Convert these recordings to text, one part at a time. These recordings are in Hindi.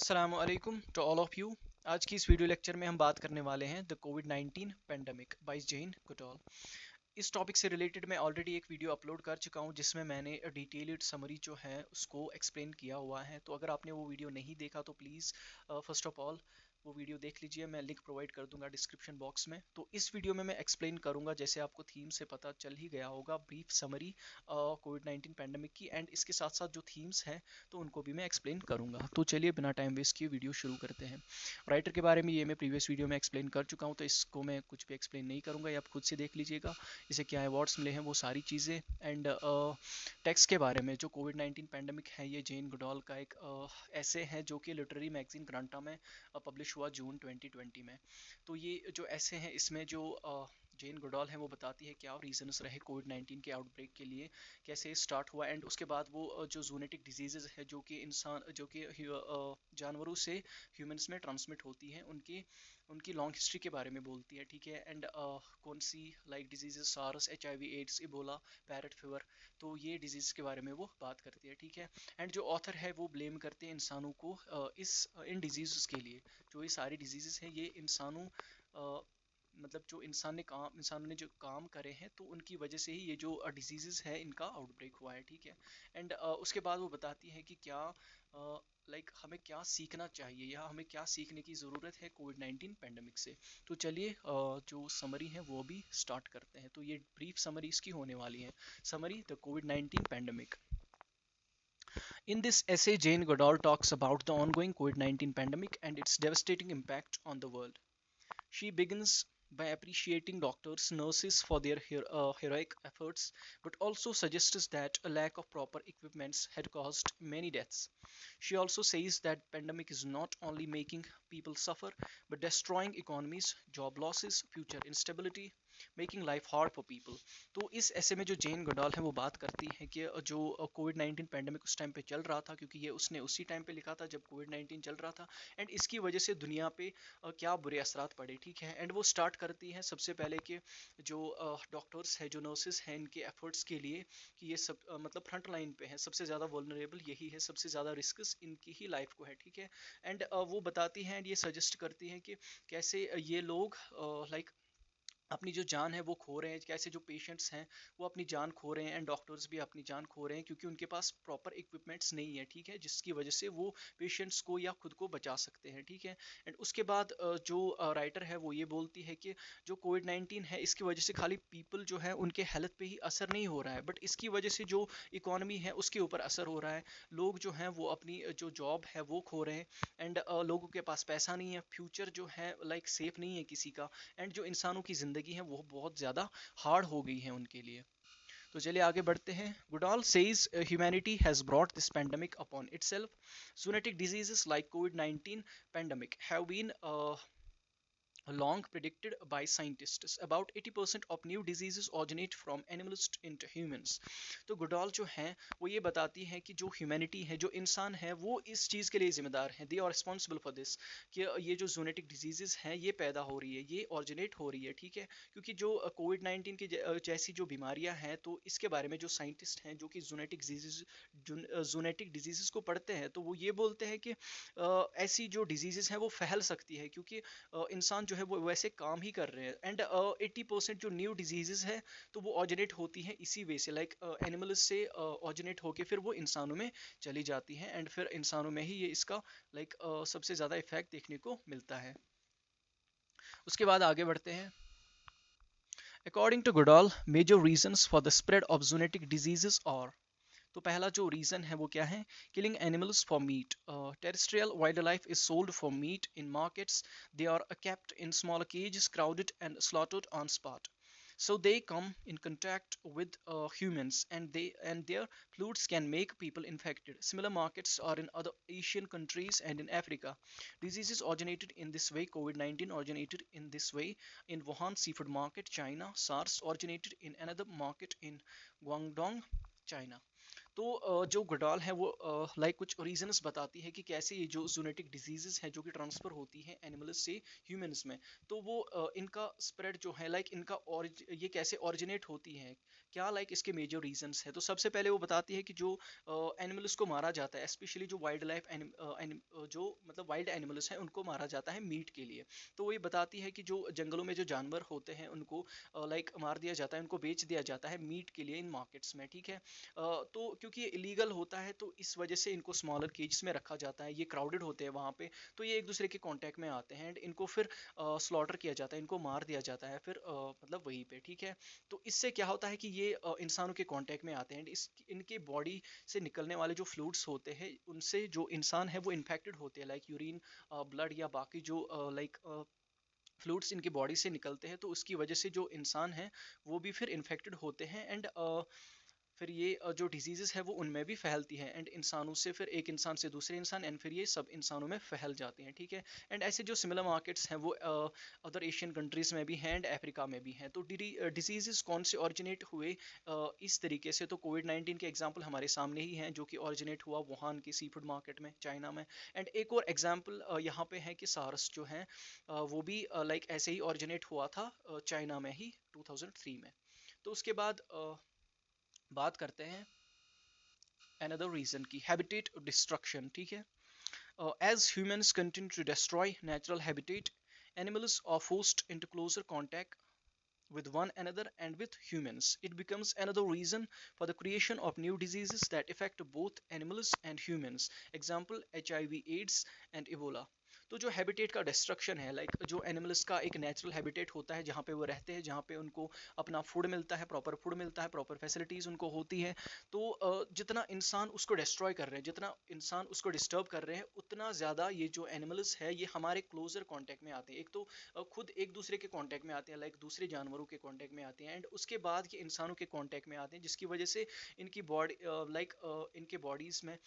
अस्सलाम वालेकुम टू ऑल ऑफ यू। आज की इस वीडियो लेक्चर में हम बात करने वाले हैं द कोविड-19 पेंडेमिक बाय जेन गुडॉल। इस टॉपिक से रिलेटेड मैं ऑलरेडी एक वीडियो अपलोड कर चुका हूं जिसमें मैंने डिटेल्ड समरी जो है उसको एक्सप्लेन किया हुआ है। तो अगर आपने वो वीडियो नहीं देखा तो प्लीज़ फर्स्ट ऑफ ऑल वो वीडियो देख लीजिए। मैं लिंक प्रोवाइड कर दूंगा डिस्क्रिप्शन बॉक्स में। तो इस वीडियो में मैं एक्सप्लेन करूंगा, जैसे आपको थीम से पता चल ही गया होगा, ब्रीफ समरी कोविड-19 पेंडेमिक की, एंड इसके साथ साथ जो थीम्स हैं तो उनको भी मैं एक्सप्लेन करूंगा। तो चलिए बिना टाइम वेस्ट किए वीडियो शुरू करते हैं। राइटर के बारे में ये मैं प्रीवियस वीडियो में एक्सप्लेन कर चुका हूँ, तो इसको मैं कुछ भी एक्सप्लेन नहीं करूँगा, ये आप खुद से देख लीजिएगा। इसे क्या अवार्ड्स मिले हैं वो सारी चीज़ें, एंड टेक्स्ट के बारे में जो कोविड-19 पेंडेमिक है, ये जेन गुडॉल का एक ऐसे है जो कि लिटरेरी मैगजीन ग्रांटा में पब्लिश हुआ जून 2020 में। तो ये जो ऐसे हैं इसमें जो जेन गुडॉल है वो बताती है क्या रीजंस रहे कोविड-19 के आउटब्रेक के लिए, कैसे स्टार्ट हुआ, एंड उसके बाद वो जो जूनेटिक डिजीजेज है जो कि जानवरों से ह्यूमंस में ट्रांसमिट होती हैं, उनकी उनकी लॉन्ग हिस्ट्री के बारे में बोलती है, ठीक है। एंड कौन सी like diseases, SARS, HIV, AIDS, Ebola, parrot fever, तो ये डिजीज के बारे में वो बात करती है, ठीक है। एंड जो ऑथर है वो ब्लेम करते हैं इंसानों को इन डिजीज़ के लिए। जो ये सारी डिजीज़ हैं ये मतलब जो इंसानों ने जो काम करे हैं तो उनकी वजह से ही ये जो डिजीज़ है इनका आउटब्रेक हुआ है, ठीक है। एंड उसके बाद वो बताती है कि क्या हमें क्या सीखना चाहिए या हमें क्या सीखने की ज़रूरत है कोविड-19 पेंडेमिक से। तो चलिए जो समरी है वो भी स्टार्ट करते हैं। तो ये ब्रीफ समरी इसकी होने वाली है। समरी द कोविड-19 pandemic. In this essay, Jane Goodall talks about the ongoing COVID-19 pandemic and its devastating impact on the world. She begins by appreciating doctors, nurses for their heroic efforts, but also suggests that a lack of proper equipments had caused many deaths. She also says that pandemic is not only making people suffer, but destroying economies, job losses, future instability, making life hard for people. तो इस ऐसे में जो जेन गोडाल है वो बात करती है कि जो कोविड-19 पेंडेमिक उस टाइम पे चल रहा था, क्योंकि ये उसने उसी टाइम पे लिखा था जब कोविड-19 चल रहा था, एंड इसकी वजह से दुनिया पे क्या बुरे असरात पड़े, ठीक है। एंड वो स्टार्ट करती है सबसे पहले कि जो डॉक्टर्स है, जो नर्सेज हैं, इनके एफर्ट्स के लिए कि ये सब मतलब फ्रंट लाइन पे है, सबसे ज़्यादा वल्नरेबल यही है, सबसे ज़्यादा रिस्क इनकी ही लाइफ को है, ठीक है। एंड वो बताती हैं एंड ये सजेस्ट करती हैं कि कैसे ये लोग अपनी जो जान है वो खो रहे हैं, कैसे जो पेशेंट्स हैं वो अपनी जान खो रहे हैं, एंड डॉक्टर्स भी अपनी जान खो रहे हैं क्योंकि उनके पास प्रॉपर इक्विपमेंट्स नहीं है, ठीक है, जिसकी वजह से वो पेशेंट्स को या खुद को बचा सकते हैं, ठीक है। एंड उसके बाद जो राइटर है वो ये बोलती है कि जो कोविड-19 है इसकी वजह से खाली पीपल जो है उनके हेल्थ पे ही असर नहीं हो रहा है, बट इसकी वजह से जो इकोनॉमी है उसके ऊपर असर हो रहा है। लोग जो हैं वो अपनी जो जॉब है वो खो रहे हैं, एंड लोगों के पास पैसा नहीं है, फ्यूचर जो है सेफ नहीं है किसी का, एंड जो इंसानों की ज़िंदगी है वो बहुत ज़्यादा हार्ड हो गई है उनके लिए। तो चलिए आगे बढ़ते हैं। Goodall says humanity has brought this pandemic upon itself. Zoonotic diseases like कोविड-19 pandemic have been long predicted by scientists. About 80% of new diseases originate from animals into humans. तो गुडाल जो हैं वो ये बताती हैं कि जो ह्यूमैनिटी है, जो इंसान है, वो इस चीज़ के लिए जिम्मेदार हैं, they are responsible for this, कि ये जो जूनेटिक डिजीजेस हैं ये पैदा हो रही है, ये ऑरिजिनेट हो रही है, ठीक है। क्योंकि जो कोविड-19 की जैसी जो बीमारियां हैं तो इसके बारे में जो साइंटिस्ट हैं जो कि जूनेटिक डिजीजेस को पढ़ते हैं तो वो ये बोलते हैं कि ऐसी जो डिजीजेस हैं वो फैल सकती है क्योंकि इंसान जो है वो वैसे काम ही कर रहे हैं, एंड 80% जो न्यू डिजीजेज है तो वो ऑरिजिनेट होती हैं इसी वे से, एनिमल्स से ऑरिजिनेट होके फिर वो इंसानों में चली जाती हैं, एंड फिर इंसानों में ही ये इसका सबसे ज़्यादा इफेक्ट देखने को मिलता है। उसके बाद आगे बढ़ते हैं। According to Goodall, major reasons for the spread of zoonotic diseases और, तो पहला जो रीज़न है वो क्या है, killing animals for meat. Terrestrial wildlife is sold for meat in markets, they are kept in smaller cages, crowded and slaughtered on spot, so they come in contact with humans, and their fluids can make people infected. Similar markets are in other Asian countries and in Africa. Diseases originated in this way. COVID-19 originated in this way in Wuhan seafood market, China. SARS originated in another market in Guangdong, China. तो जो गुडाल है वो कुछ रीजंस बताती है कि कैसे ये जो जूनेटिक डिजीजेस हैं जो कि ट्रांसफ़र होती हैं एनिमल्स से ह्यूमंस में, तो वो इनका स्प्रेड जो है इनका ये कैसे ओरिजिनेट होती हैं, क्या इसके मेजर रीजंस है। तो सबसे पहले वो बताती है कि जो एनिमल्स को मारा जाता है, स्पेशली जो वाइल्ड लाइफ जो मतलब वाइल्ड एनिमल्स हैं उनको मारा जाता है मीट के लिए। तो वो ये बताती है कि जो जंगलों में जो जानवर होते हैं उनको मार दिया जाता है, उनको बेच दिया जाता है मीट के लिए इन मार्केट्स में, ठीक है। तो क्योंकि ये इलीगल होता है तो इस वजह से इनको स्मॉलर केजेस में रखा जाता है, ये क्राउडेड होते हैं वहाँ पे, तो ये एक दूसरे के कांटेक्ट में आते हैं एंड इनको फिर स्लॉटर किया जाता है, इनको मार दिया जाता है फिर मतलब वहीं पे, ठीक है। तो इससे क्या होता है कि ये इंसानों के कांटेक्ट में आते हैं एंड इनके बॉडी से निकलने वाले जो फ्लूइड्स होते हैं उनसे जो इंसान है वो इन्फेक्टेड होते हैं, लाइक यूरिन, ब्लड या बाकी जो फ्लूइड्स इनकी बॉडी से निकलते हैं, तो उसकी वजह से जो इंसान है वो भी फिर इन्फेक्टेड होते हैं एंड फिर ये जो डिजीजेस है वो उनमें भी फैलती है एंड इंसानों से फिर एक इंसान से दूसरे इंसान एंड फिर ये सब इंसानों में फैल जाते हैं, ठीक है। एंड ऐसे जो सिमिलर मार्केट्स हैं वो अदर एशियन कंट्रीज में भी हैं एंड अफ्रीका में भी हैं। तो डिजीजेस कौन से ऑरिजिनेट हुए इस तरीके से, तो कोविड-19 के एग्जांपल हमारे सामने ही हैं जो कि ऑरिजिनेट हुआ वुहान की सी फूड मार्केट में चाइना में। एंड एक और एग्जांपल यहाँ पे है कि सार्स जो है वो भी ऐसे ही ऑरिजिनेट हुआ था चाइना में ही 2003 में। तो उसके बाद बात करते हैं another रीजन की, हैबिटेट डिस्ट्रक्शन, ठीक है। As humans continue to destroy natural habitat, animals are forced into closer contact with one another and with humans. It becomes another reason for the creation of new diseases that affect both animals and humans. Example, HIV, AIDS and Ebola. तो जो हैबिटेट का डिस्ट्रक्शन है, जो एनिमल्स का एक नेचुरल हैबिटेट होता है जहाँ पे वो रहते हैं, जहाँ पे उनको अपना फूड मिलता है, प्रॉपर फूड मिलता है, प्रॉपर फैसिलिटीज उनको होती है, तो जितना इंसान उसको डिस्ट्रॉय कर रहे हैं, जितना इंसान उसको डिस्टर्ब कर रहे हैं, उतना ज़्यादा ये जो एनिमल्स है ये हमारे क्लोजर कॉन्टेक्ट में आते हैं। एक तो खुद एक दूसरे के कांटेक्ट में आते हैं, दूसरे जानवरों के कांटेक्ट में आते हैं एंड उसके बाद ये इंसानों के कांटेक्ट में आते हैं, जिसकी वजह से इनकी बॉडी इनके बॉडीज में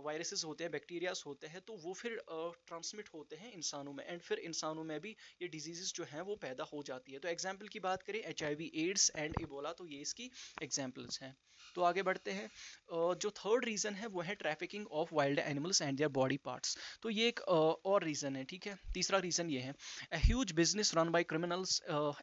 वायरसेस होते हैं, बैक्टीरियाज होते हैं, तो वो फिर ट्रांसमिट होते हैं इंसानों में एंड फिर इंसानों में भी ये डिजीजेस जो हैं वो पैदा हो जाती है। तो एग्जाम्पल की बात करें, HIV, एड्स एंड इबोला, तो ये इसकी एग्जाम्पल्स हैं। तो आगे बढ़ते हैं। जो थर्ड रीजन है वो है trafficking of wild animals and their body parts. तो ये एक और रीजन है, ठीक है। तीसरा रीजन ये है, a huge business run by criminals.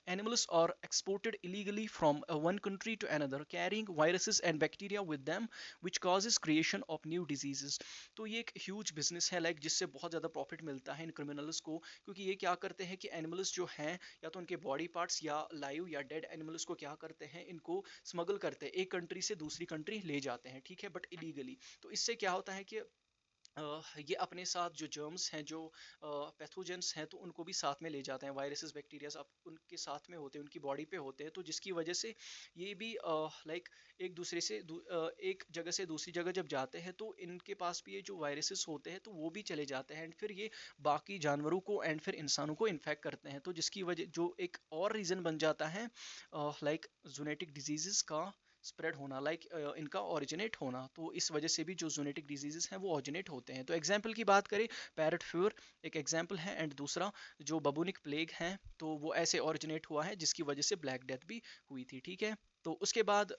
Animals are exported illegally from one country to another, carrying viruses and bacteria with them, which causes creation of new diseases. तो ये एक ह्यूज बिजनेस है, जिससे बहुत ज़्यादा प्रॉफिट मिलता है इन क्रिमिनल्स को, क्योंकि ये क्या करते हैं कि एनिमल्स जो हैं या तो उनके बॉडी पार्ट्स या लाइव या डेड एनिमल्स को क्या करते हैं, इनको स्मगल करते हैं, एक कंट्री से दूसरी कंट्री ले जाते हैं, ठीक है, बट इलीगली। तो इससे क्या होता है कि ये अपने साथ जो जर्म्स हैं, जो पैथोजेंस हैं, तो उनको भी साथ में ले जाते हैं, वायरसेस बैक्टीरियाज उनके साथ में होते हैं, उनकी बॉडी पे होते हैं, तो जिसकी वजह से ये भी एक दूसरे से एक जगह से दूसरी जगह जब जाते हैं तो इनके पास भी ये जो वायरसेस होते हैं तो वो भी चले जाते हैं एंड फिर ये बाकी जानवरों को एंड फिर इंसानों को इन्फेक्ट करते हैं, तो जिसकी वजह जो एक और रीज़न बन जाता है जूनेटिक डिजीजेस का स्प्रेड होना, इनका ओरिजिनेट होना। तो इस वजह से भी जो जूनेटिक डिजीजेस हैं वो ओरिजिनेट होते हैं। तो एग्जाम्पल की बात करें, पैरट फीवर एक एग्जाम्पल है एंड दूसरा जो बबूनिक प्लेग है, तो वो ऐसे ओरिजिनेट हुआ है जिसकी वजह से ब्लैक डेथ भी हुई थी, ठीक है। तो उसके बाद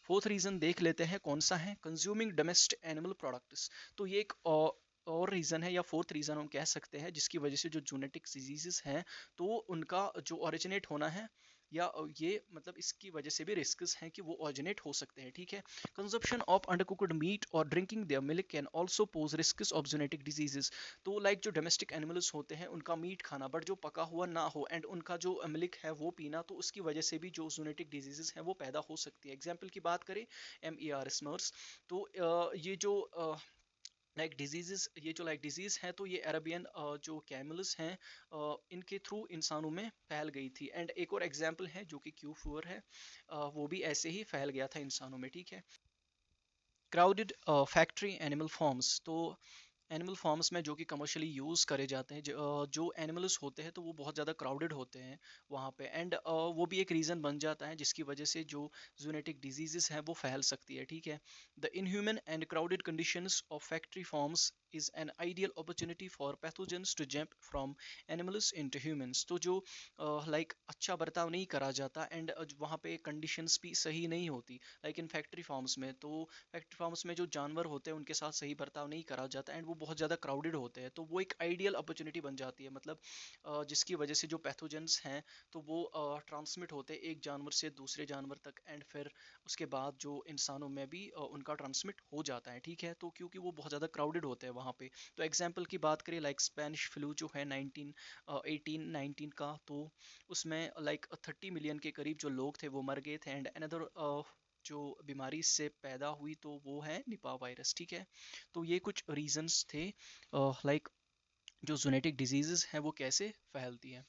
फोर्थ रीजन देख लेते हैं कौन सा है, कंज्यूमिंग डोमेस्टिक एनिमल प्रोडक्ट्स। तो ये एक और रीज़न है या फोर्थ रीज़न हम कह सकते हैं जिसकी वजह से जो जूनेटिक डिजीजेस हैं तो उनका जो ओरिजिनेट होना है या ये मतलब इसकी वजह से भी रिस्क्स हैं कि वो ओरिजिनेट हो सकते हैं, ठीक है। कंजप्शन ऑफ अंडरकुक्ड मीट और drinking their milk can also pose risks of zoonotic diseases. तो जो डोमेस्टिक एनिमल्स होते हैं उनका मीट खाना बट जो पका हुआ ना हो एंड उनका जो मिल्क है वो पीना, तो उसकी वजह से भी जो जूनेटिक डिजीजेस हैं वो पैदा हो सकती है। एग्जाम्पल की बात करें, MER स्मर्स, तो ये जो डिजीजेस, ये जो डिजीज है तो ये अरेबियन जो कैमल्स हैं इनके थ्रू इंसानों में फैल गई थी एंड एक और एग्जाम्पल है जो कि क्यू4 है, वो भी ऐसे ही फैल गया था इंसानों में, ठीक है। क्राउडेड फैक्ट्री एनिमल फॉर्म्स, तो एनिमल फॉर्म्स में जो कि कमर्शियली यूज़ करे जाते हैं, जो एनिमल्स होते हैं तो वो बहुत ज़्यादा क्राउडेड होते हैं वहाँ पे एंड वो भी एक रीज़न बन जाता है जिसकी वजह से जो जूनेटिक डिजीजेस हैं वो फैल सकती है, ठीक है। The inhuman and crowded conditions of factory farms is an ideal opportunity for pathogens to jump from animals into humans. तो जो अच्छा बर्ताव नहीं करा जाता एंड वहाँ पे कंडीशंस भी सही नहीं होती, इन फैक्ट्री फॉर्म्स में, तो फैक्ट्री फॉर्म्स में जो जानवर होते हैं उनके साथ सही बर्ताव नहीं करा जाता एंड वो बहुत ज़्यादा क्राउडेड होते हैं, तो वो एक आइडियल अपॉर्चुनिटी बन जाती है। मतलब जिसकी वजह से जो पैथोजेंस हैं तो वो ट्रांसमिट होते हैं एक जानवर से दूसरे जानवर तक, एंड फिर उसके बाद जो इंसानों में भी उनका ट्रांसमिट हो जाता है, ठीक है। तो क्योंकि वो बहुत ज़्यादा क्राउडेड होते हैं वहाँ पे, तो एग्जाम्पल की बात करें लाइक स्पेनिश फ्लू जो है 1819 का, तो उसमें लाइक 30 मिलियन के करीब जो लोग थे वो मर गए थे। एंड अनदर जो बीमारी इससे पैदा हुई तो वो है निपा वायरस, ठीक है। तो ये कुछ रीजंस थे लाइक जो जोनेटिक डिजीजेस हैं वो कैसे फैलती हैं।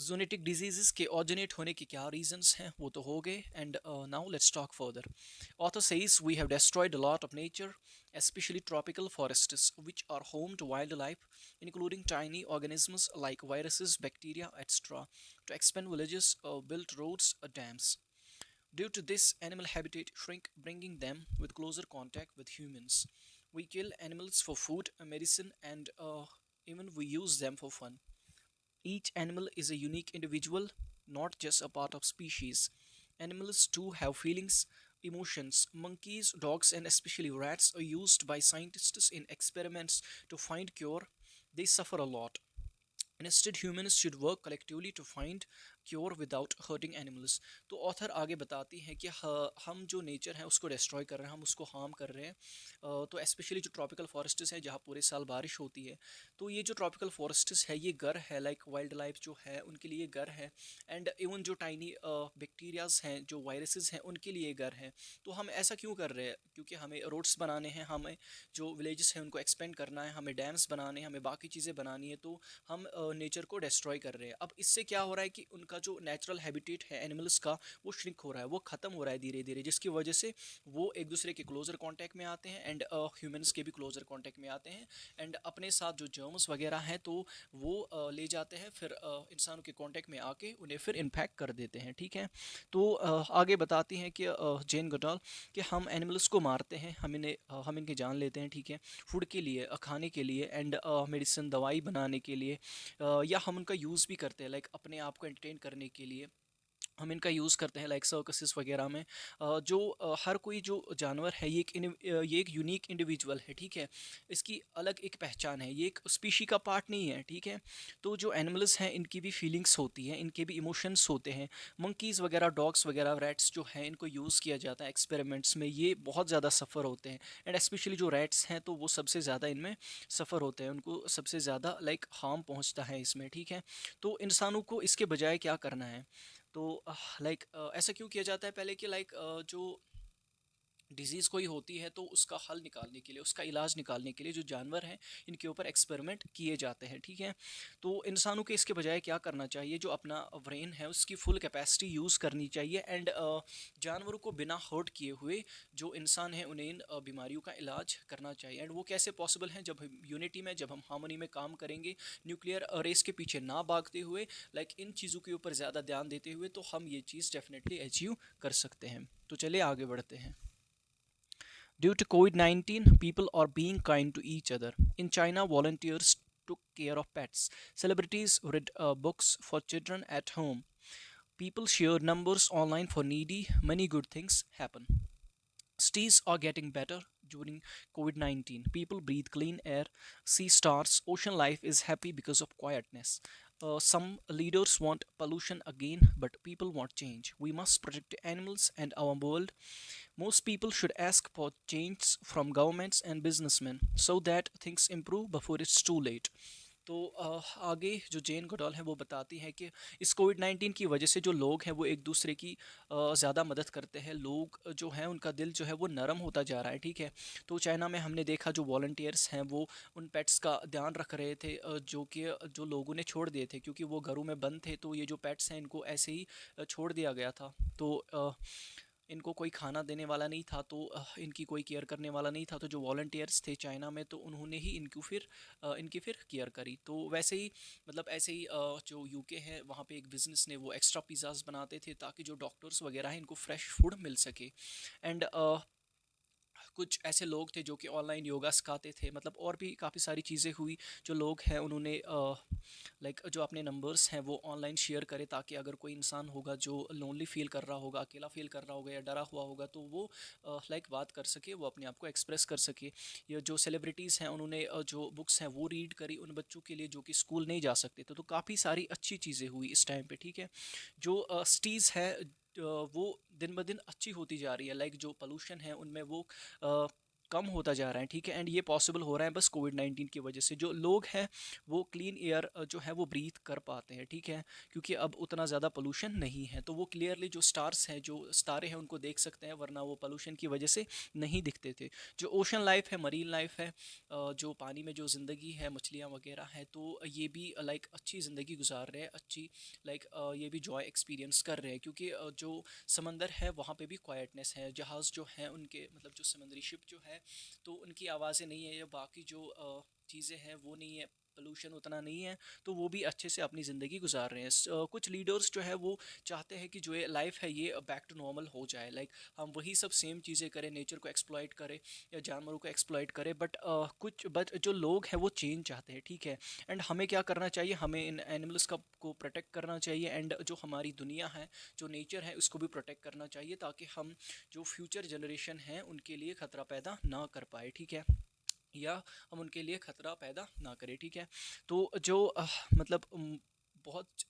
जोनेटिक डिजीजेस के ऑरिजिनेट होने के क्या रीजंस हैं वो तो हो गए, and now let's talk further. Author says we have destroyed a lot of nature, especially tropical forests which are home to wildlife including tiny organisms like viruses, bacteria, etc. To expand villages, build roads, dams. Due to this, animal habitat shrink, bringing them with closer contact with humans. We kill animals for food, medicine, and even we use them for fun. Each animal is a unique individual, not just a part of species. Animals too have feelings, emotions. Monkeys, dogs, and especially rats are used by scientists in experiments to find cure. They suffer a lot. Instead, humans should work collectively to find cure without hurting animals. तो ऑथर आगे बताती हैं कि हम जो नेचर है उसको डिस्ट्रॉय कर रहे हैं, हम उसको हार्म कर रहे हैं। तो स्पेशली जो ट्रॉपिकल फॉरेस्ट्स हैं जहाँ पूरे साल बारिश होती है, तो ये जो ट्रॉपिकल फॉरेस्ट्स है ये घर है, लाइक वाइल्ड लाइफ जो है उनके लिए घर है। एंड इवन जो टाइनी बैक्टीरियाज हैं, जो वायरसेस हैं, उनके लिए घर है। तो हम ऐसा क्यों कर रहे हैं? क्योंकि हमें रोड्स बनाने हैं, हमें जो विलेजेस हैं उनको एक्सपेंड करना है, हमें डैम्स बनाने हैं, हमें बाकी चीज़ें बनानी है, तो हम नेचर को डिस्ट्रॉय कर रहे हैं। अब इससे क्या हो रहा है कि उनका जो नेचुरल हैबिटेट है एनिमल्स का वो श्रिंक हो रहा है, वो ख़त्म हो रहा है धीरे धीरे, जिसकी वजह से वो एक दूसरे के क्लोजर कांटेक्ट में आते हैं, एंड ह्यूमंस के भी क्लोजर कांटेक्ट में आते हैं, एंड अपने साथ जो जर्म्स वगैरह हैं तो वो ले जाते हैं, फिर इंसानों के कांटेक्ट में आके उन्हें फिर इन्फेक्ट कर देते हैं, ठीक है। तो आगे बताती हैं कि जेन गोडाल कि हम एनिमल्स को मारते हैं, हम इनकी जान लेते हैं, ठीक है, फूड के लिए, खाने के लिए, एंड मेडिसिन दवाई बनाने के लिए, या हम उनका यूज़ भी करते हैं लाइक अपने आप को एंटरटेन करने के लिए। हम इनका यूज़ करते हैं लाइक सर्कसेस वगैरह में। जो हर कोई जो जानवर है ये एक यूनिक इंडिविजुअल है, ठीक है। इसकी अलग एक पहचान है, ये एक स्पीशी का पार्ट नहीं है, ठीक है। तो जो एनिमल्स हैं इनकी भी फीलिंग्स होती हैं, इनके भी इमोशंस होते हैं। मंकीज़ वगैरह, डॉग्स वगैरह, रैट्स जो हैं इनको यूज़ किया जाता है एक्सपेरिमेंट्स में, ये बहुत ज़्यादा सफ़र होते हैं। एंड स्पेशली जो रैट्स हैं तो वो सबसे ज़्यादा इनमें सफ़र होते हैं, उनको सबसे ज़्यादा लाइक हार्म पहुँचता है इसमें, ठीक है। तो इंसानों को इसके बजाय क्या करना है? तो लाइक ऐसा क्यों किया जाता है पहले कि लाइक जो डिजीज़ कोई होती है तो उसका हल निकालने के लिए, उसका इलाज निकालने के लिए जो जानवर हैं इनके ऊपर एक्सपेरिमेंट किए जाते हैं, ठीक है। तो इंसानों के इसके बजाय क्या करना चाहिए? जो अपना ब्रेन है उसकी फुल कैपेसिटी यूज़ करनी चाहिए, एंड जानवरों को बिना हर्ट किए हुए जो इंसान हैं उन्हें इन बीमारियों का इलाज करना चाहिए। एंड वो कैसे पॉसिबल है? जब हम यूनिटी में, जब हम हार्मनी में काम करेंगे, न्यूक्लियर रेस के पीछे ना भागते हुए, लाइक इन चीज़ों के ऊपर ज़्यादा ध्यान देते हुए, तो हम ये चीज़ डेफिनेटली अचीव कर सकते हैं। तो चलिए आगे बढ़ते हैं। Due to COVID 19, people are being kind to each other. In China, volunteers took care of pets. Celebrities read books for children at home. People share numbers online for needy. Many good things happen. Cities are getting better during COVID 19. People breathe clean air, see stars, ocean life is happy because of quietness. Some leaders want pollution again, but people want change. We must protect animals and our world. Most people should ask for change from governments and businessmen so that things improve before it's too late. तो आगे जो जेन गोडाल है वो बताती है कि इस कोविड 19 की वजह से जो लोग हैं वो एक दूसरे की ज़्यादा मदद करते हैं। लोग जो हैं उनका दिल जो है वो नरम होता जा रहा है, ठीक है। तो चाइना में हमने देखा जो वॉल्टियर्स हैं वो उन पेट्स का ध्यान रख रहे थे, जो कि जो लोगों ने छोड़ दिए थे क्योंकि वो घरों में बंद थे। तो ये जो पेट्स हैं इनको ऐसे ही छोड़ दिया गया था। तो इनको कोई खाना देने वाला नहीं था, तो इनकी कोई केयर करने वाला नहीं था। तो जो वॉलंटियर्स थे चाइना में तो उन्होंने ही इनकी फिर केयर करी। तो वैसे ही मतलब ऐसे ही जो यूके है वहाँ पे एक बिज़नेस ने वो एक्स्ट्रा पिज़्ज़ाज बनाते थे ताकि जो डॉक्टर्स वगैरह हैं इनको फ्रेश फूड मिल सके। एंड कुछ ऐसे लोग थे जो कि ऑनलाइन योगा सिखाते थे, मतलब और भी काफ़ी सारी चीज़ें हुई। जो लोग हैं उन्होंने लाइक जो अपने नंबर्स हैं वो ऑनलाइन शेयर करें, ताकि अगर कोई इंसान होगा जो लोनली फील कर रहा होगा, अकेला फील कर रहा होगा या डरा हुआ होगा, तो वो लाइक बात कर सके, वो अपने आप को एक्सप्रेस कर सके। ये जो सेलिब्रिटीज़ हैं उन्होंने जो बुक्स हैं वो रीड करी उन बच्चों के लिए जो कि स्कूल नहीं जा सकते थे। तो काफ़ी सारी अच्छी चीज़ें हुई इस टाइम पे, ठीक है। जो सिटीज़ है वो दिन ब दिन अच्छी होती जा रही है, लाइक जो पोल्यूशन है उनमें वो अ, कम होता जा रहा है, ठीक है। एंड ये पॉसिबल हो रहा है बस कोविड 19 की वजह से। जो लोग हैं वो क्लीन एयर जो है वो ब्रीथ कर पाते हैं, ठीक है, क्योंकि अब उतना ज़्यादा पोल्यूशन नहीं है। तो वो क्लियरली जो स्टार्स हैं, जो सितारे हैं, उनको देख सकते हैं, वरना वो पोल्यूशन की वजह से नहीं दिखते थे। जो ओशन लाइफ है, मरीन लाइफ है, जो पानी में जो ज़िंदगी है, मछलियाँ वगैरह हैं, तो ये भी लाइक अच्छी ज़िंदगी गुजार रहे हैं, अच्छी लाइक ये भी जॉय एक्सपीरियंस कर रहे हैं, क्योंकि जो समंदर है वहाँ पे भी क्वाइटनेस है। जहाज़ जो हैं उनके मतलब जो समुद्री शिप जो है, तो उनकी आवाज़ें नहीं है, या बाकी जो चीज़ें हैं वो नहीं है, पोल्यूशन उतना नहीं है, तो वो भी अच्छे से अपनी ज़िंदगी गुजार रहे हैं। कुछ लीडर्स जो है वो चाहते हैं कि जो ये लाइफ है ये बैक टू नॉर्मल हो जाए, लाइक हम वही सब सेम चीज़ें करें, नेचर को एक्सप्लॉइट करें या जानवरों को एक्सप्लॉइट करें, बट जो लोग हैं वो चेंज चाहते हैं, ठीक है। एंड हमें क्या करना चाहिए, हमें इन एनिमल्स का को प्रोटेक्ट करना चाहिए, एंड जो हमारी दुनिया है, जो नेचर है, उसको भी प्रोटेक्ट करना चाहिए, ताकि हम जो फ्यूचर जनरेशन है उनके लिए ख़तरा पैदा ना कर पाए, ठीक है, या हम उनके लिए ख़तरा पैदा ना करें, ठीक है। तो जो मतलब बहुत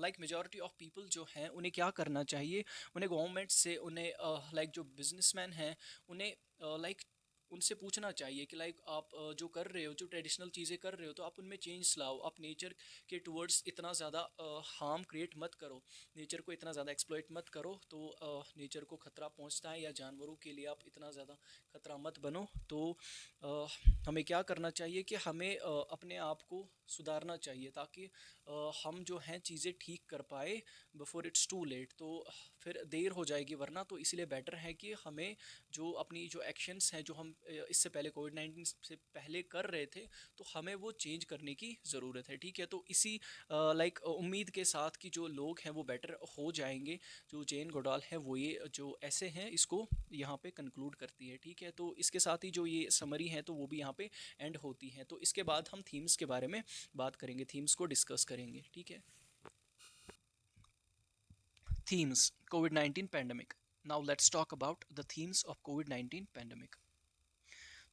लाइक मेजॉरिटी ऑफ पीपल जो हैं उन्हें क्या करना चाहिए, उन्हें गवर्नमेंट से, उन्हें लाइक जो बिजनेसमैन हैं उन्हें लाइक उनसे पूछना चाहिए कि लाइक आप जो कर रहे हो, जो ट्रेडिशनल चीज़ें कर रहे हो, तो आप उनमें चेंज लाओ, आप नेचर के टूवर्ड्स इतना ज़्यादा हार्म क्रिएट मत करो, नेचर को इतना ज़्यादा एक्सप्लॉइट मत करो, तो नेचर को ख़तरा पहुंचता है, या जानवरों के लिए आप इतना ज़्यादा ख़तरा मत बनो। तो अ, हमें क्या करना चाहिए कि हमें अपने आप को सुधारना चाहिए, ताकि हम जो हैं चीज़ें ठीक कर पाए बिफोर इट्स टू लेट, तो फिर देर हो जाएगी वरना। तो इसलिए बेटर है कि हमें जो अपनी जो एक्शंस हैं, जो हम इससे पहले कोविड 19 से पहले कर रहे थे, तो हमें वो चेंज करने की ज़रूरत है, ठीक है। तो इसी लाइक उम्मीद के साथ कि जो लोग हैं वो बेटर हो जाएंगे, जो जेन गोडाल है वो ये जो ऐसे हैं इसको यहाँ पे कंक्लूड करती है, ठीक है। तो इसके साथ ही जो ये समरी है तो वो भी यहाँ पे एंड होती है। तो इसके बाद हम थीम्स के बारे में बात करेंगे, थीम्स को डिस्कस करेंगे, ठीक है। Themes Covid 19 pandemic. Now let's talk about the themes of Covid 19 pandemic.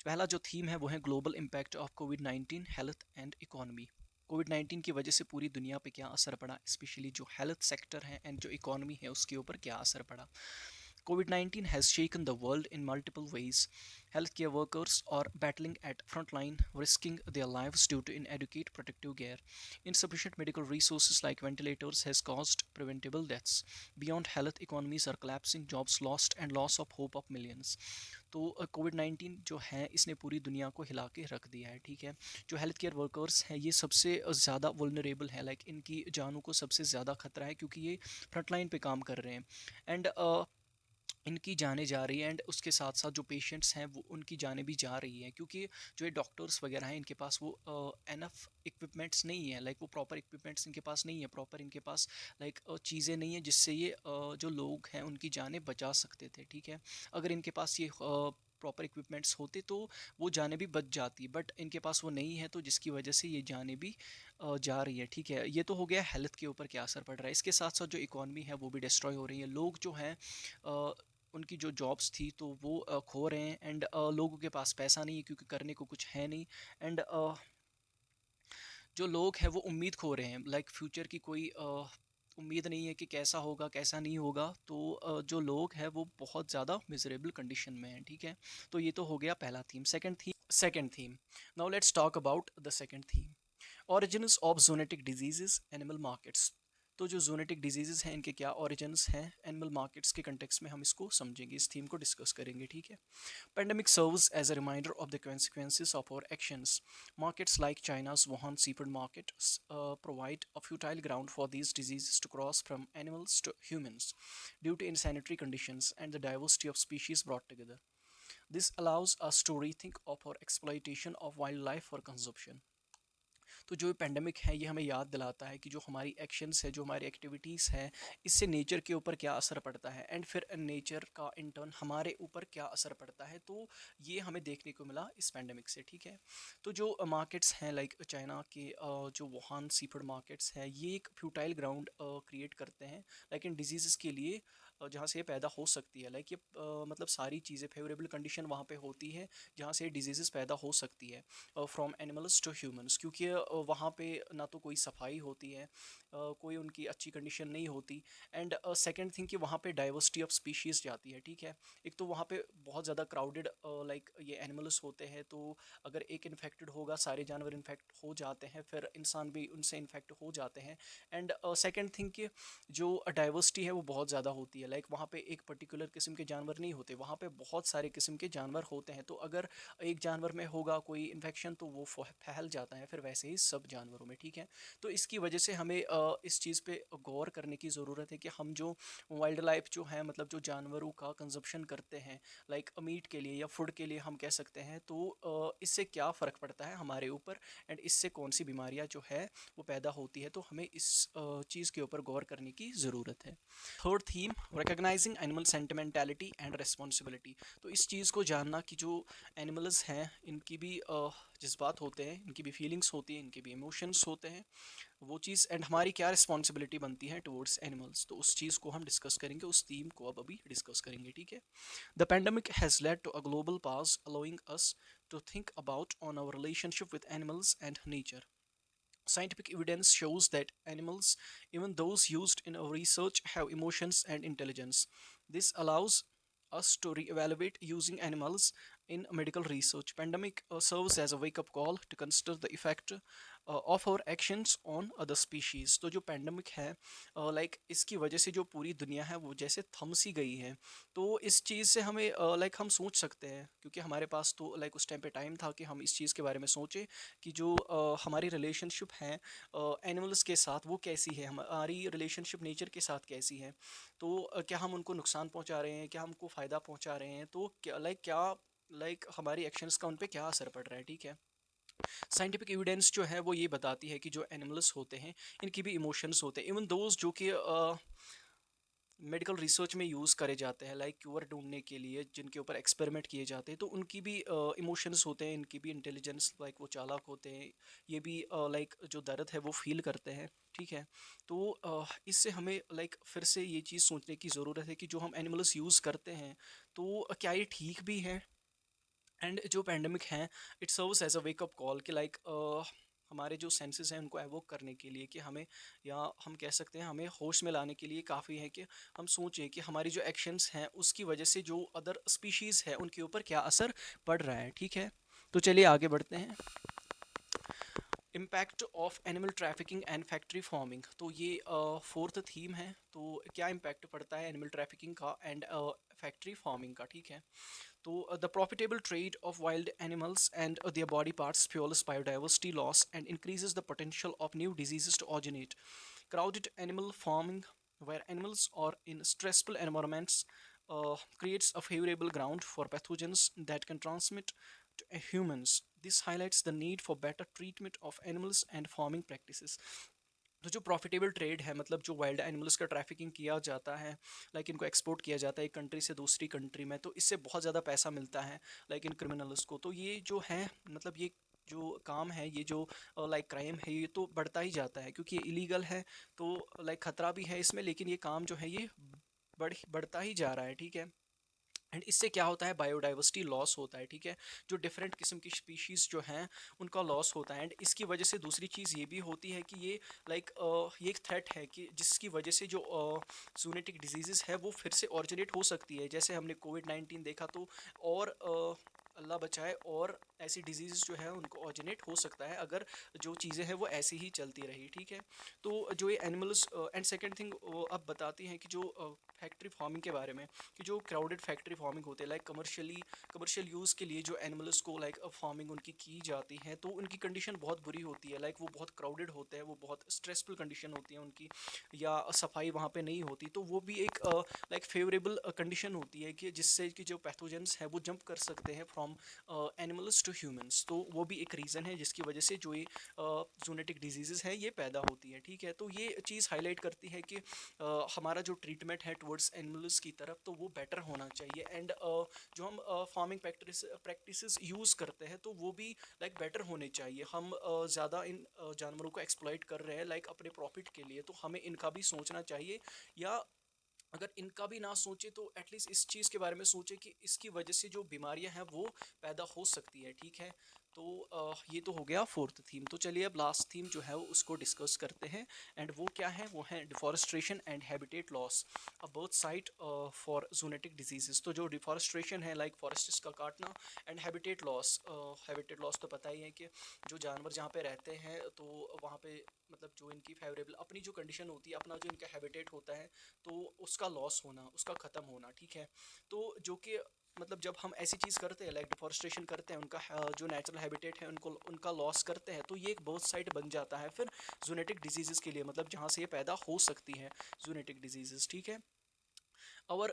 पहला जो थीम है वो है global impact of Covid 19 health and economy. Covid 19 की वजह से पूरी दुनिया पे क्या असर पड़ा, स्पेशली जो हेल्थ सेक्टर है एंड जो इकोनॉमी है उसके ऊपर क्या असर पड़ा। COVID-19 has shaken the world in multiple ways. Healthcare workers are battling at frontline, risking their lives due to inadequate protective gear. Insufficient medical resources like ventilators has caused preventable deaths. Beyond health, economies are collapsing, jobs lost, and loss of hope of millions. तो कोविड 19 जो है इसने पूरी दुनिया को हिला के रख दिया है, ठीक है। जो हेल्थ केयर वर्कर्स हैं ये सबसे ज़्यादा वुलनरेबल है, लाइक इनकी जानों को सबसे ज़्यादा खतरा है, क्योंकि ये फ्रंट लाइन पे काम कर रहे हैं। एंड इनकी जाने जा रही है, एंड उसके साथ साथ जो पेशेंट्स हैं वो उनकी जाने भी जा रही हैं, क्योंकि जो ये डॉक्टर्स वगैरह हैं इनके पास वो एनफ इक्विपमेंट्स नहीं है, लाइक वो प्रॉपर इक्विपमेंट्स इनके पास नहीं है, प्रॉपर इनके पास लाइक चीज़ें नहीं है जिससे ये जो लोग हैं उनकी जानें बचा सकते थे, ठीक है। अगर इनके पास ये प्रॉपर इक्विपमेंट्स होते तो वो जाने भी बच जाती, बट इनके पास वो नहीं है, तो जिसकी वजह से ये जाने भी जा रही है, ठीक है। ये तो हो गया हेल्थ के ऊपर क्या असर पड़ रहा है। इसके साथ साथ जो इकॉनमी है वो भी डिस्ट्रॉय हो रही है, लोग जो हैं उनकी जो जॉब्स थी तो वो खो रहे हैं, एंड लोगों के पास पैसा नहीं है क्योंकि करने को कुछ है नहीं। एंड जो लोग हैं वो उम्मीद खो रहे हैं, लाइक फ्यूचर की कोई उम्मीद नहीं है कि कैसा होगा कैसा नहीं होगा। तो जो लोग हैं वो बहुत ज़्यादा मिजरेबल कंडीशन में हैं, ठीक है। तो ये तो हो गया पहला theme. Second theme, now let's talk about the second theme, origins of zoonotic diseases animal markets. तो जो जूनेटिक डिजीजेस हैं इनके क्या ओरिजिन्स हैं एनिमल मार्केट्स के कंटेक्स में, हम इसको समझेंगे, इस थीम को डिस्कस करेंगे, ठीक है। Pandemic serves as a reminder of the consequences of our actions. Markets like China's Wuhan seafood market provide a fertile ground for these diseases to cross from animals to humans due to insanitary conditions and the diversity of species brought together. This allows us to rethink of our exploitation of wildlife for consumption. तो जो पेंडेमिक है ये हमें याद दिलाता है कि जो हमारी एक्शंस है, जो हमारी एक्टिविटीज़ है, इससे नेचर के ऊपर क्या असर पड़ता है, एंड फिर नेचर का इन टर्न हमारे ऊपर क्या असर पड़ता है। तो ये हमें देखने को मिला इस पेंडेमिक से, ठीक है। तो जो मार्केट्स हैं लाइक चाइना के जो वुहान सी फूड मार्केट्स है, ये एक फ्यूटाइल ग्राउंड क्रिएट करते हैं लाइक इन डिजीज़ के लिए, जहाँ से ये पैदा हो सकती है। लाइक ये मतलब सारी चीज़ें फेवरेबल कंडीशन वहाँ पे होती है जहाँ से डिजीज़ पैदा हो सकती है फ्रॉम एनिमल्स टू ह्यूमंस, क्योंकि वहाँ पे ना तो कोई सफाई होती है, कोई उनकी अच्छी कंडीशन नहीं होती। एंड सेकेंड थिंग कि वहाँ पे डाइवर्सिटी ऑफ स्पीशीज़ जाती है, ठीक है। एक तो वहाँ पे बहुत ज़्यादा क्राउडेड लाइक ये एनिमल्स होते हैं, तो अगर एक इन्फेक्टेड होगा सारे जानवर इन्फेक्ट हो जाते हैं, फिर इंसान भी उनसे इन्फेक्ट हो जाते हैं। एंड सेकेंड थिंग कि जो डाइवर्सिटी है वो बहुत ज़्यादा होती है। लाइक वहाँ पे एक पर्टिकुलर किस्म के जानवर नहीं होते, वहाँ पे बहुत सारे किस्म के जानवर होते हैं। तो अगर एक जानवर में होगा कोई इन्फेक्शन तो वो फैल जाता है फिर वैसे ही सब जानवरों में, ठीक है। तो इसकी वजह से हमें इस चीज़ पे गौर करने की ज़रूरत है कि हम जो वाइल्ड लाइफ जो है, मतलब जो जानवरों का कंजप्शन करते हैं लाइक मीट के लिए या फूड के लिए हम कह सकते हैं, तो इससे क्या फ़र्क पड़ता है हमारे ऊपर, एंड इससे कौन सी बीमारियां जो है वो पैदा होती है। तो हमें इस चीज़ के ऊपर गौर करने की ज़रूरत है। Third theme, recognizing animal sentimentality and responsibility. तो इस चीज़ को जानना कि जो एनिमल्स हैं इनकी भी जज्बात होते हैं, इनकी भी फीलिंग्स होती हैं, इनके भी इमोशंस होते हैं, वो चीज़, एंड हमारी क्या रिस्पॉन्सिबिलिटी बनती है टुवर्ड्स एनिमल्स। तो उस चीज़ को हम डिस्कस करेंगे, उस थीम को अब अभी डिस्कस करेंगे, ठीक है। The pandemic has led to a global pause allowing us to think about on our relationship with animals and nature. Scientific evidence shows that animals, even those used in our research, have emotions and intelligence. This allows us to re-evaluate using animals in medical research. Pandemic serves as a wake-up call to consider the effect of our actions on other species. तो जो पेंडेमिक है लाइक इसकी वजह से जो पूरी दुनिया है वो जैसे थम सी गई है। तो इस चीज़ से हमें लाइक हम सोच सकते हैं, क्योंकि हमारे पास तो लाइक उस टाइम पे टाइम था कि हम इस चीज़ के बारे में सोचें कि जो हमारी रिलेशनशिप है एनिमल्स के साथ वो कैसी है, हमारी रिलेशनशिप नेचर के साथ कैसी है। तो क्या हम उनको नुकसान पहुंचा रहे हैं, क्या हमको फ़ायदा पहुंचा रहे हैं, तो क्या लाइक हमारी एक्शंस का उन पे क्या असर पड़ रहा है, ठीक है। साइंटिफिक एविडेंस जो है वो ये बताती है कि जो एनिमल्स होते हैं इनकी भी इमोशंस होते हैं, इवन दोज जो कि मेडिकल रिसर्च में यूज़ करे जाते हैं लाइक क्यूर ढूंढने के लिए, जिनके ऊपर एक्सपेरिमेंट किए जाते हैं, तो उनकी भी इमोशंस होते हैं, इनकी भी इंटेलिजेंस, लाइक वो चालाक होते हैं, ये भी लाइक जो दर्द है वो फील करते हैं, ठीक है। तो इससे हमें लाइक फिर से ये चीज़ सोचने की ज़रूरत है कि जो हम एनिमल्स यूज़ करते हैं तो क्या ये ठीक भी है। एंड जो पेंडेमिक है it serves as a wake up call कि लाइक हमारे जो सेंसेस हैं उनको एवोक करने के लिए कि हमें, या हम कह सकते हैं हमें होश में लाने के लिए काफ़ी है कि हम सोचें कि हमारी जो एक्शंस हैं उसकी वजह से जो अदर स्पीशीज़ है उनके ऊपर क्या असर पड़ रहा है, ठीक है। तो चलिए आगे बढ़ते हैं। Impact of animal trafficking and factory farming, तो ये फोर्थ थीम है। तो क्या इम्पैक्ट पड़ता है एनिमल ट्रैफिकिंग का एंड फैक्ट्री फार्मिंग का, ठीक है। तो the profitable trade of wild animals and their body parts fuels biodiversity loss and increases the potential of new diseases to originate. Crowded animal farming, where animals are in stressful environments, creates a favorable ground for pathogens that can transmit to humans. This highlights the need for better treatment of animals and farming practices. तो जो प्रॉफिटेबल ट्रेड है, मतलब जो वाइल्ड एनिमल्स का ट्रैफिकिंग किया जाता है, लाइक इनको एक्सपोर्ट किया जाता है एक कंट्री से दूसरी कंट्री में, तो इससे बहुत ज़्यादा पैसा मिलता है लाइक इन क्रिमिनल्स को। तो ये जो है मतलब ये जो काम है, ये जो लाइक क्राइम है, ये तो बढ़ता ही जाता है क्योंकि ये इलीगल है। तो लाइक खतरा भी है इसमें, लेकिन ये काम जो है ये बढ़ता ही जा रहा है, ठीक है। एंड इससे क्या होता है, बायोडाइवर्सिटी लॉस होता है, ठीक है। जो डिफरेंट किस्म की स्पीशीज़ जो हैं उनका लॉस होता है। एंड इसकी वजह से दूसरी चीज़ ये भी होती है कि ये लाइक ये एक थ्रेट है कि जिसकी वजह से जो जूनेटिक डिजीज़ है वो फिर से ऑरिजिनेट हो सकती है। जैसे हमने कोविड-19 देखा, तो और अल्लाह बचाए और ऐसी डिजीज़ जो है उनको ऑरिजिनेट हो सकता है अगर जो चीज़ें हैं वो ऐसी ही चलती रही, ठीक है। तो जो ये एनिमल्स एंड सेकेंड थिंग अब बताती हैं कि जो फैक्ट्री फार्मिंग के बारे में, कि जो क्राउडेड फैक्ट्री फार्मिंग होते हैं लाइक कमर्शियल यूज़ के लिए जो एनिमल्स को लाइक फार्मिंग उनकी की जाती है, तो उनकी कंडीशन बहुत बुरी होती है। लाइक वो बहुत क्राउडेड होते हैं, वो बहुत स्ट्रेसफुल कंडीशन होती है उनकी, या सफाई वहाँ पे नहीं होती। तो वो भी एक लाइक फेवरेबल कंडीशन होती है कि जिससे कि जो पैथोजेंस है वो जंप कर सकते हैं फ्रॉम एनिमल्स टू ह्यूमंस, तो वो भी एक रीज़न है जिसकी वजह से जो ये जूनेटिक डिजीज़ हैं ये पैदा होती है, ठीक है। तो ये चीज़ हाईलाइट करती है कि हमारा जो ट्रीटमेंट है टुवर्ड्स एनिमल्स की तरफ तो वो बेटर होना चाहिए, एंड जो हम फार्मिंग प्रैक्टिसेस यूज़ करते हैं तो वो भी लाइक बेटर होने चाहिए। हम ज़्यादा इन जानवरों को एक्सप्लॉइट कर रहे हैं लाइक अपने प्रॉफिट के लिए, तो हमें इनका भी सोचना चाहिए, या अगर इनका भी ना सोचे तो एटलीस्ट इस चीज़ के बारे में सोचे कि इसकी वजह से जो बीमारियां हैं वो पैदा हो सकती है, ठीक है। तो ये तो हो गया फोर्थ थीम। तो चलिए अब लास्ट थीम जो है उसको डिस्कस करते हैं, एंड वो क्या है, वो है deforestation and habitat loss, a birth site for zoonotic diseases. तो जो डिफॉरेस्ट्रेशन है लाइक फॉरेस्ट्स का काटना, एंड हैबिटेट लॉस तो पता ही है कि जो जानवर जहाँ पे रहते हैं तो वहाँ पे मतलब जो इनकी फेवरेबल अपनी जो कंडीशन होती है, अपना जो इनका हैबिटेट होता है, तो उसका लॉस होना, उसका ख़त्म होना, ठीक है। तो जो कि मतलब जब हम ऐसी चीज़ करते हैं लाइक डिफॉरेस्टेशन करते हैं, उनका जो नेचुरल हैबिटेट है उनको उनका लॉस करते हैं, तो ये एक बर्थ साइट बन जाता है फिर जूनेटिक डिजीज़ के लिए, मतलब जहाँ से ये पैदा हो सकती है जूनेटिक डिजीज़, ठीक है। Our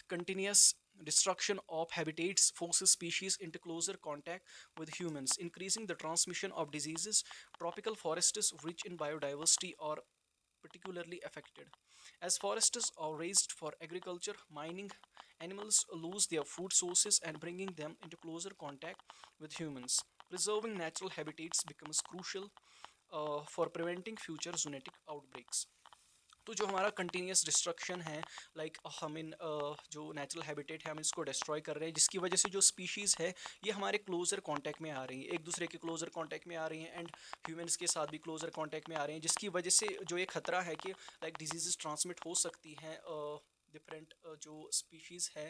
continuous destruction of habitats forces species into closer contact with humans, increasing the transmission of diseases. Tropical forests, rich in biodiversity, are particularly affected. As forests are raised for agriculture, mining, animals lose their food sources and bringing them into closer contact with humans. Preserving natural habitats becomes crucial for preventing future zoonotic outbreaks. तो जो हमारा कंटिन्यूस डिस्ट्रक्शन है लाइक हम इन जो नेचुरल हैबिटेट है हम इसको डिस्ट्रॉय कर रहे हैं, जिसकी वजह से जो स्पीशीज़ है ये हमारे क्लोज़र कांटेक्ट में आ रही हैं, एक दूसरे के क्लोज़र कांटेक्ट में आ रही हैं, एंड ह्यूमंस के साथ भी क्लोज़र कांटेक्ट में आ रहे हैं, जिसकी वजह से जो ये खतरा है कि लाइक डिजीज़ ट्रांसमिट हो सकती हैं डिफरेंट जो स्पीशीज़ है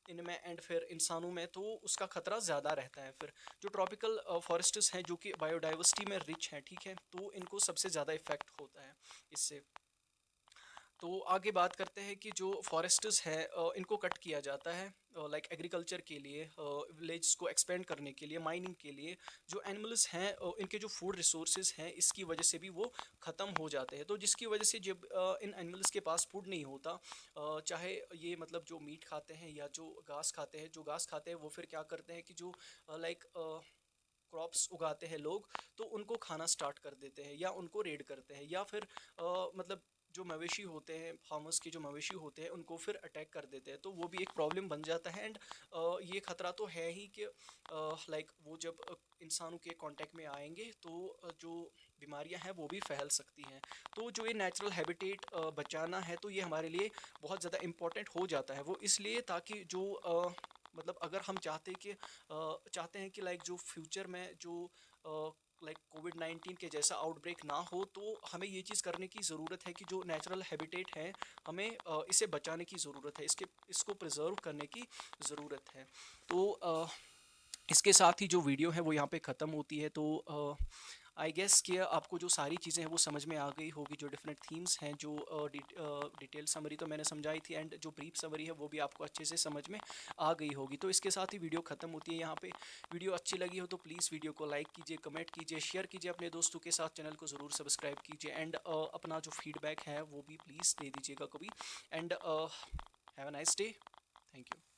इनमें, एंड फिर इंसानों में, तो उसका खतरा ज़्यादा रहता है। फिर जो ट्रॉपिकल फॉरेस्ट्स हैं जो कि बायोडाइवर्सिटी में रिच हैं, ठीक है, तो इनको सबसे ज़्यादा इफेक्ट होता है इससे। तो आगे बात करते हैं कि जो फॉरेस्ट्स है इनको कट किया जाता है लाइक एग्रीकल्चर के लिए, विलेज को एक्सपेंड करने के लिए, माइनिंग के लिए। जो एनिमल्स हैं इनके जो फूड रिसोर्सेज हैं इसकी वजह से भी वो ख़त्म हो जाते हैं, तो जिसकी वजह से जब इन एनिमल्स के पास फूड नहीं होता, चाहे ये मतलब जो मीट खाते हैं या जो घास खाते हैं, जो घास खाते हैं वो फिर क्या करते हैं कि जो लाइक क्रॉप्स उगाते हैं लोग, तो उनको खाना स्टार्ट कर देते हैं या उनको रेड करते हैं, या फिर मतलब जो मवेशी होते हैं, फार्मर्स के जो मवेशी होते हैं उनको फिर अटैक कर देते हैं, तो वो भी एक प्रॉब्लम बन जाता है। एंड ये ख़तरा तो है ही कि लाइक वो जब इंसानों के कांटेक्ट में आएंगे तो जो बीमारियां हैं वो भी फैल सकती हैं। तो जो ये नेचुरल हैबिटेट बचाना है तो ये हमारे लिए बहुत ज़्यादा इम्पोर्टेंट हो जाता है, वो इसलिए ताकि जो मतलब अगर हम चाहते हैं कि लाइक जो फ्यूचर में जो लाइक कोविड-19 के जैसा आउटब्रेक ना हो, तो हमें ये चीज़ करने की ज़रूरत है कि जो नेचुरल हैबिटेट है हमें इसे बचाने की ज़रूरत है, इसको प्रिजर्व करने की ज़रूरत है। तो इसके साथ ही जो वीडियो है वो यहाँ पे ख़त्म होती है। तो आई गेस कि आपको जो सारी चीज़ें हैं वो समझ में आ गई होगी, जो डिफरेंट थीम्स हैं, जो डिटेल समरी तो मैंने समझाई थी, एंड जो ब्रीफ समरी है वो भी आपको अच्छे से समझ में आ गई होगी। तो इसके साथ ही वीडियो ख़त्म होती है यहाँ पे। वीडियो अच्छी लगी हो तो प्लीज़ वीडियो को लाइक कीजिए, कमेंट कीजिए, शेयर कीजिए अपने दोस्तों के साथ, चैनल को ज़रूर सब्सक्राइब कीजिए, एंड अपना जो फीडबैक है वो भी प्लीज़ दे दीजिएगा कभी। And have a nice day. Thank you.